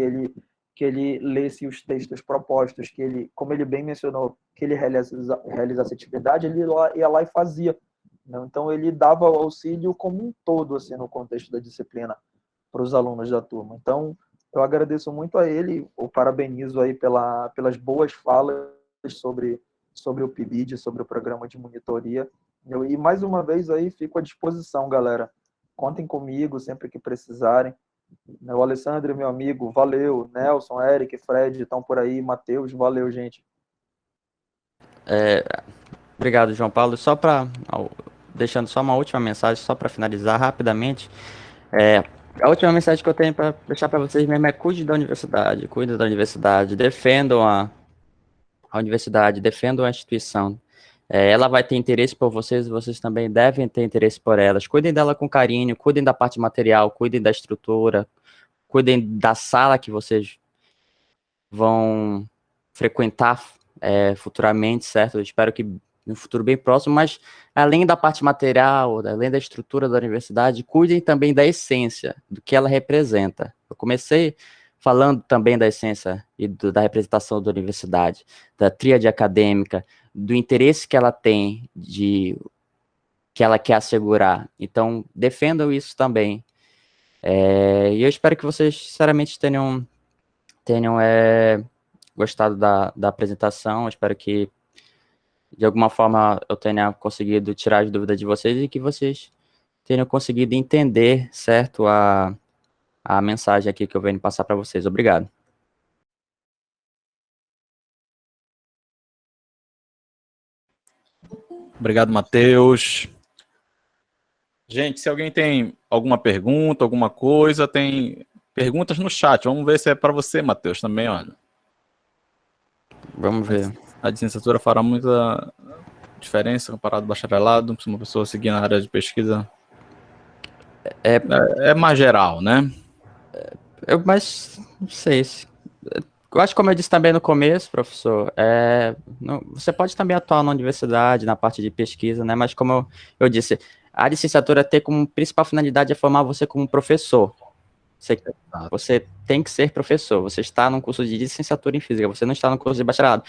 S3: ele lesse os textos propostos, que ele, como ele bem mencionou, que ele realizasse atividade, ele ia lá e fazia. Então, ele dava o auxílio como um todo, assim, no contexto da disciplina, para os alunos da turma. Então, eu agradeço muito a ele, o parabenizo aí pelas boas falas sobre o PIBID, sobre o programa de monitoria. E, mais uma vez, aí fico à disposição, galera. Contem comigo sempre que precisarem. O Alessandro, meu amigo, valeu. Nelson, Eric, Fred, estão por aí. Matheus, valeu, gente.
S2: Obrigado, João Paulo. Deixando só uma última mensagem, só para finalizar rapidamente. A última mensagem que eu tenho para deixar para vocês mesmo é: cuide da universidade, defendam a universidade, defendam a instituição. Ela vai ter interesse por vocês, vocês também devem ter interesse por elas. Cuidem dela com carinho, cuidem da parte material, cuidem da estrutura, cuidem da sala que vocês vão frequentar futuramente, certo? Eu espero que no futuro bem próximo, mas além da parte material, além da estrutura da universidade, cuidem também da essência, do que ela representa. Eu comecei falando também da essência e da representação da universidade, da tríade acadêmica, do interesse que ela tem, que ela quer assegurar. Então, defendam isso também. E eu espero que vocês, sinceramente, tenham gostado da apresentação. Eu espero que, de alguma forma, eu tenha conseguido tirar as dúvidas de vocês e que vocês tenham conseguido entender, certo, a mensagem aqui que eu venho passar para vocês. Obrigado.
S1: Obrigado, Matheus. Gente, se alguém tem alguma pergunta, alguma coisa, tem perguntas no chat. Vamos ver se é para você, Matheus, também, olha.
S2: Vamos ver.
S1: A licenciatura fará muita diferença comparado ao bacharelado, se uma pessoa seguir na área de pesquisa. É mais geral, né?
S2: Mas, não sei. Eu acho que, como eu disse também no começo, professor, você pode também atuar na universidade, na parte de pesquisa, né? Mas, como eu disse, a licenciatura tem como principal finalidade formar você como professor. Você tem que ser professor. Você está num curso de licenciatura em física, você não está no curso de bacharelado.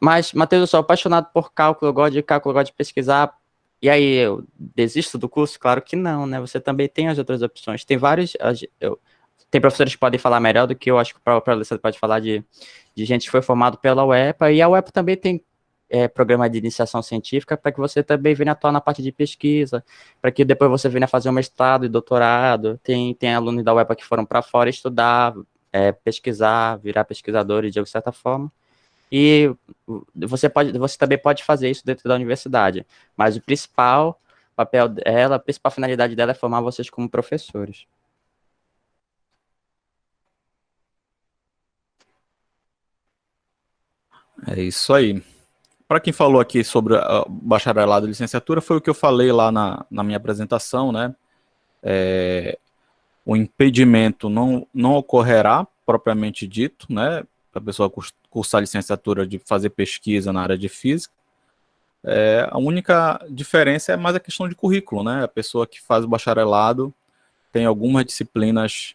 S2: Mas, Matheus, eu sou apaixonado por cálculo, eu gosto de pesquisar. E aí, eu desisto do curso? Claro que não, né? Você também tem as outras opções. Tem vários... Tem professores que podem falar melhor do que eu, acho que o próprio Alessandro pode falar de gente que foi formado pela UEPA, e a UEPA também tem programa de iniciação científica para que você também venha atuar na parte de pesquisa, para que depois você venha fazer um mestrado e doutorado. Tem alunos da UEPA que foram para fora estudar, pesquisar, virar pesquisadores de certa forma, e você também pode fazer isso dentro da universidade, mas o principal papel dela, a principal finalidade dela é formar vocês como professores.
S1: É isso aí. Para quem falou aqui sobre bacharelado e licenciatura, foi o que eu falei lá na minha apresentação, né? O impedimento não ocorrerá, propriamente dito, né? Para a pessoa cursar licenciatura de fazer pesquisa na área de física. A única diferença é mais a questão de currículo, né? A pessoa que faz o bacharelado tem algumas disciplinas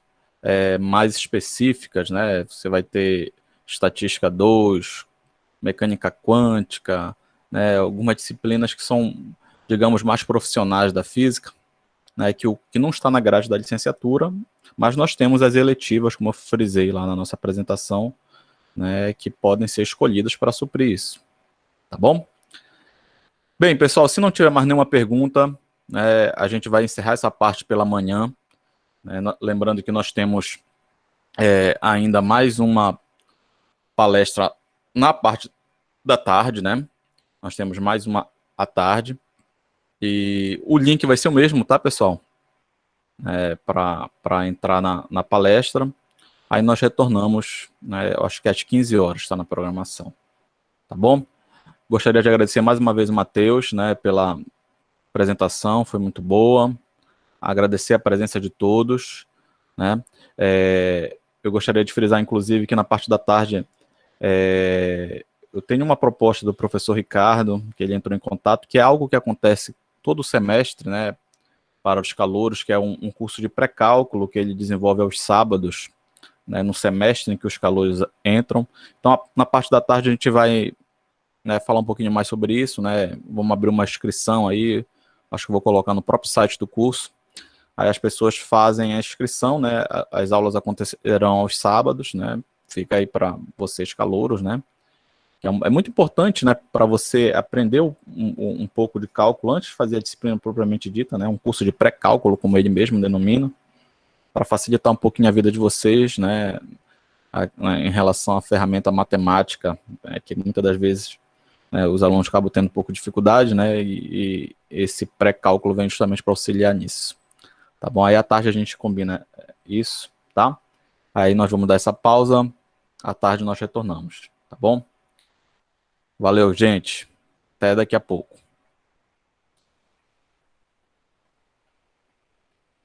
S1: mais específicas, né? Você vai ter estatística 2, mecânica quântica, né? Algumas disciplinas que são, digamos, mais profissionais da física, né? Que não está na grade da licenciatura, mas nós temos as eletivas, como eu frisei lá na nossa apresentação, né? Que podem ser escolhidas para suprir isso, tá bom? Bem, pessoal, se não tiver mais nenhuma pergunta, né, a gente vai encerrar essa parte pela manhã, né? Lembrando que nós temos ainda mais uma palestra na parte da tarde, né? Nós temos mais uma à tarde. E o link vai ser o mesmo, tá, pessoal? Para entrar na palestra. Aí nós retornamos, né, eu acho que às 15 horas está na programação. Tá bom? Gostaria de agradecer mais uma vez o Matheus, né, pela apresentação, foi muito boa. Agradecer a presença de todos, né? Eu gostaria de frisar, inclusive, que na parte da tarde eu tenho uma proposta do professor Ricardo, que ele entrou em contato, que é algo que acontece todo semestre, né, para os calouros, que é um curso de pré-cálculo que ele desenvolve aos sábados, né, no semestre em que os calouros entram. Então, na parte da tarde a gente vai, né, falar um pouquinho mais sobre isso, né? Vamos abrir uma inscrição aí, acho que vou colocar no próprio site do curso. Aí as pessoas fazem a inscrição, né? As aulas acontecerão aos sábados, né? Fica aí para vocês calouros, né? É muito importante, né, para você aprender um pouco de cálculo antes de fazer a disciplina propriamente dita, né? Um curso de pré-cálculo, como ele mesmo denomina, para facilitar um pouquinho a vida de vocês, né? Em relação à ferramenta matemática, que muitas das vezes, né, os alunos acabam tendo um pouco de dificuldade, né? E esse pré-cálculo vem justamente para auxiliar nisso. Tá bom? Aí à tarde a gente combina isso, tá? Aí nós vamos dar essa pausa, à tarde nós retornamos, tá bom? Valeu, gente. Até daqui a pouco.